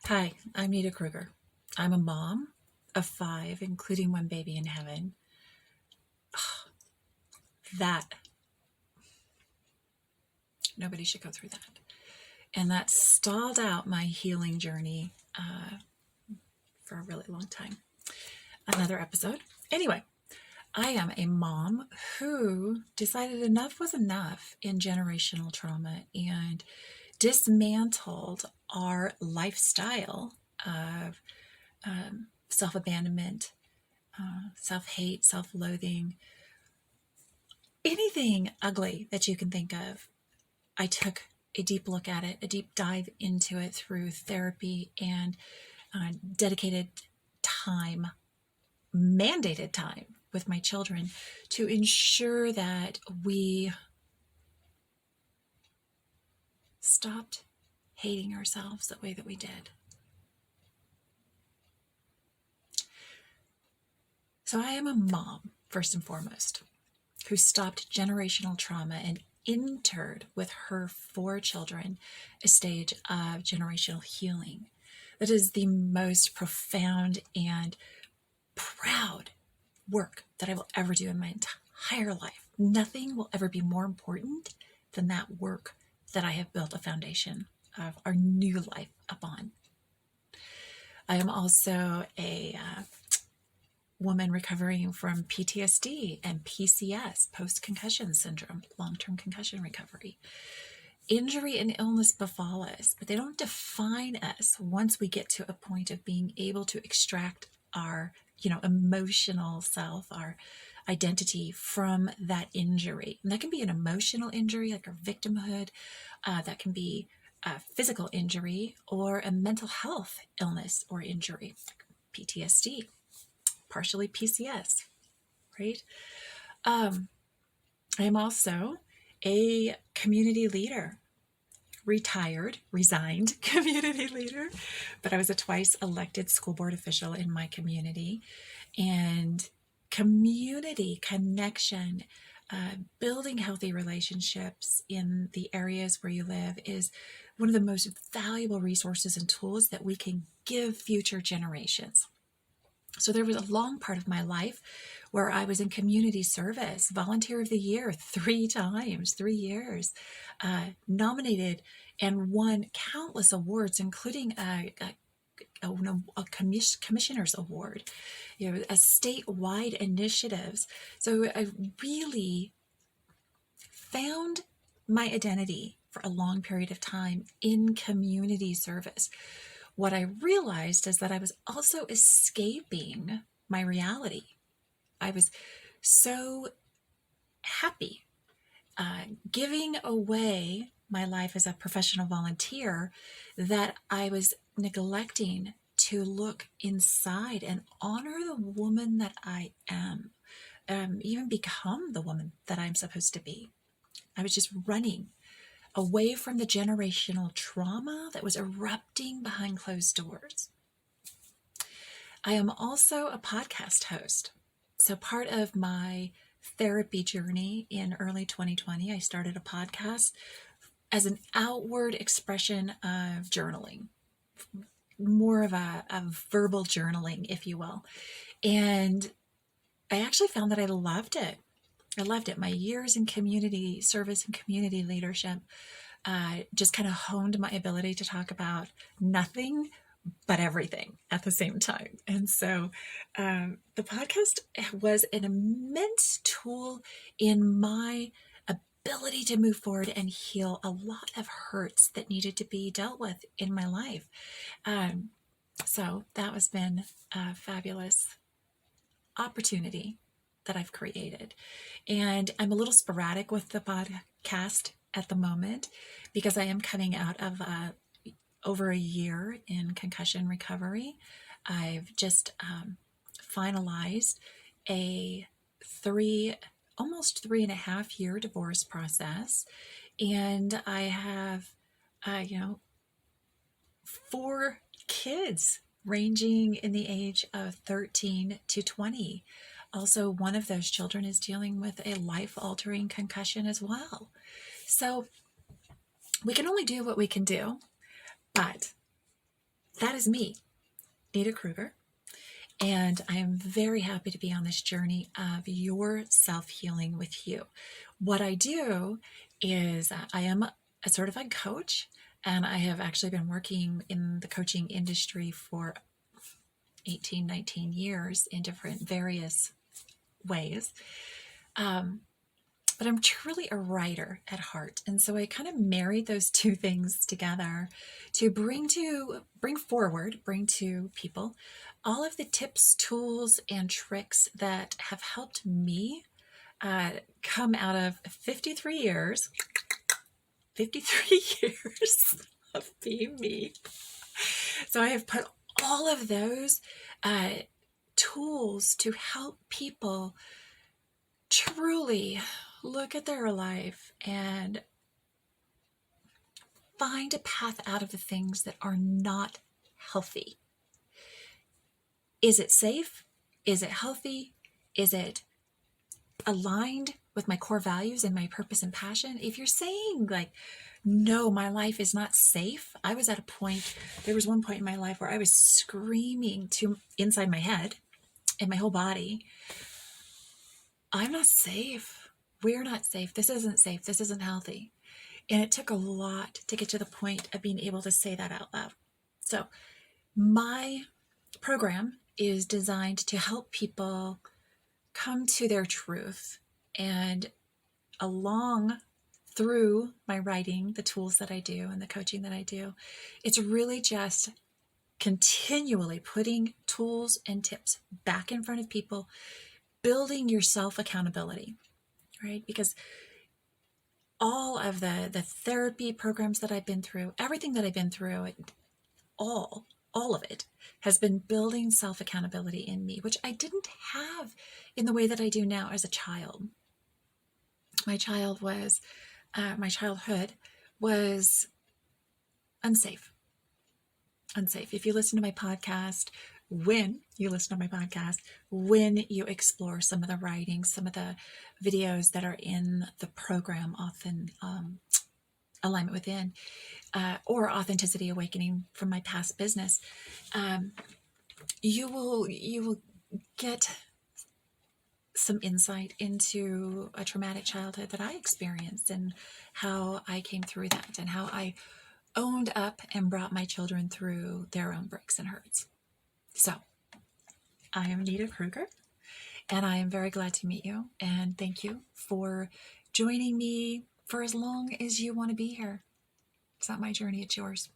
Hi, I'm Nita Kruger. I'm a mom of 5, including one baby in heaven. That, nobody should go through that. And that stalled out my healing journey for a really long time. Another episode. Anyway, I am a mom who decided enough was enough in generational trauma and dismantled our lifestyle of self-abandonment, self-hate, self-loathing, anything ugly that you can think of. I took a deep look at it, a deep dive into it through therapy and dedicated time, mandated time with my children to ensure that we stopped hating ourselves the way that we did. So I am a mom, first and foremost, who stopped generational trauma and entered with her 4 children a stage of generational healing. That is the most profound and proud work that I will ever do in my entire life. Nothing will ever be more important than that work that I have built a foundation of our new life upon. I am also a woman recovering from PTSD and PCS, post-concussion syndrome, long-term concussion recovery. Injury and illness befall us, but they don't define us once we get to a point of being able to extract our, emotional self, our identity from that injury. And that can be an emotional injury, like a victimhood. That can be a physical injury or a mental health illness or injury, like PTSD, partially PCS, right? I am also a community leader, resigned community leader, but I was a twice elected school board official in my community. And community connection, building healthy relationships in the areas where you live is one of the most valuable resources and tools that we can give future generations. So there was a long part of my life where I was in community service, volunteer of the year 3 times, 3 years, nominated and won countless awards, including a commissioner's award, a statewide initiatives. So I really found my identity for a long period of time in community service. What I realized is that I was also escaping my reality. I was so happy giving away my life as a professional volunteer that I was neglecting to look inside and honor the woman that I am, even become the woman that I'm supposed to be. I was just running away from the generational trauma that was erupting behind closed doors. I am also a podcast host. So part of my therapy journey in early 2020, I started a podcast as an outward expression of journaling, more of a verbal journaling, if you will. And I actually found that I loved it. I loved it. My years in community service and community leadership just kind of honed my ability to talk about nothing but everything at the same time. And so the podcast was an immense tool in my ability to move forward and heal a lot of hurts that needed to be dealt with in my life. So that has been a fabulous opportunity that I've created. And I'm a little sporadic with the podcast at the moment because I am coming out of over a year in concussion recovery. I've just finalized a almost 3.5 year divorce process. And I have, 4 kids ranging in the age of 13 to 20. Also, one of those children is dealing with a life-altering concussion as well. So we can only do what we can do, but that is me, Nita Kruger. And I am very happy to be on this journey of your self-healing with you. What I do is I am a certified coach, and I have actually been working in the coaching industry for 18, 19 years in different various ways. But I'm truly a writer at heart. And so I kind of married those two things together to bring to people all of the tips, tools, and tricks that have helped me come out of 53 years of being me. So I have put all of those tools to help people truly look at their life and find a path out of the things that are not healthy. Is it safe? Is it healthy? Is it aligned with my core values and my purpose and passion? If you're saying like, no, my life is not safe. I was at a point, there was one point in my life where I was screaming to inside my head and my whole body, I'm not safe. We're not safe. This isn't safe. This isn't healthy. And it took a lot to get to the point of being able to say that out loud. So my program is designed to help people come to their truth, and along through my writing, the tools that I do and the coaching that I do, it's really just continually putting tools and tips back in front of people, building your self-accountability, right? Because all of the therapy programs that I've been through, everything that I've been through, all of it has been building self-accountability in me, which I didn't have in the way that I do now as a child. My childhood was unsafe. If you listen to my podcast, when you explore some of the writings, some of the videos that are in the program, often Alignment Within, or Authenticity Awakening from my past business, you will get some insight into a traumatic childhood that I experienced and how I came through that and how I owned up and brought my children through their own breaks and hurts. So I am Nita Kruger, and I am very glad to meet you, and thank you for joining me for as long as you want to be here. It's not my journey, it's yours.